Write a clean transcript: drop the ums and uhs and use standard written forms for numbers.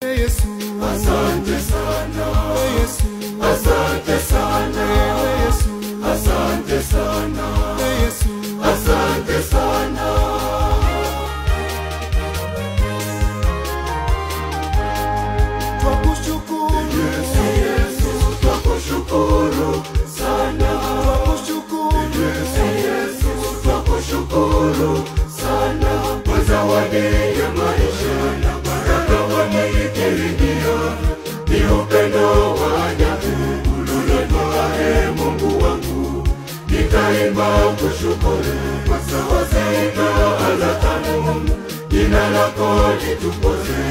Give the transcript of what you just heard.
Yesu, asante sana. Yesu, Asante sana. Yesu, Asante sana. Yesu, Asante sana. twakushukuru Yesu, Yesu, twakushukuru sana. twakushukuru Yesu, Yesu, twakushukuru sana. Kwa zawadi ya maisha na baraka wameikirimia, ni upendo wa ajabu ulionitoa, Mungu wangu. Nitaimba kushukuru kwa sawa sita ala tano, jina lako litukuzwe.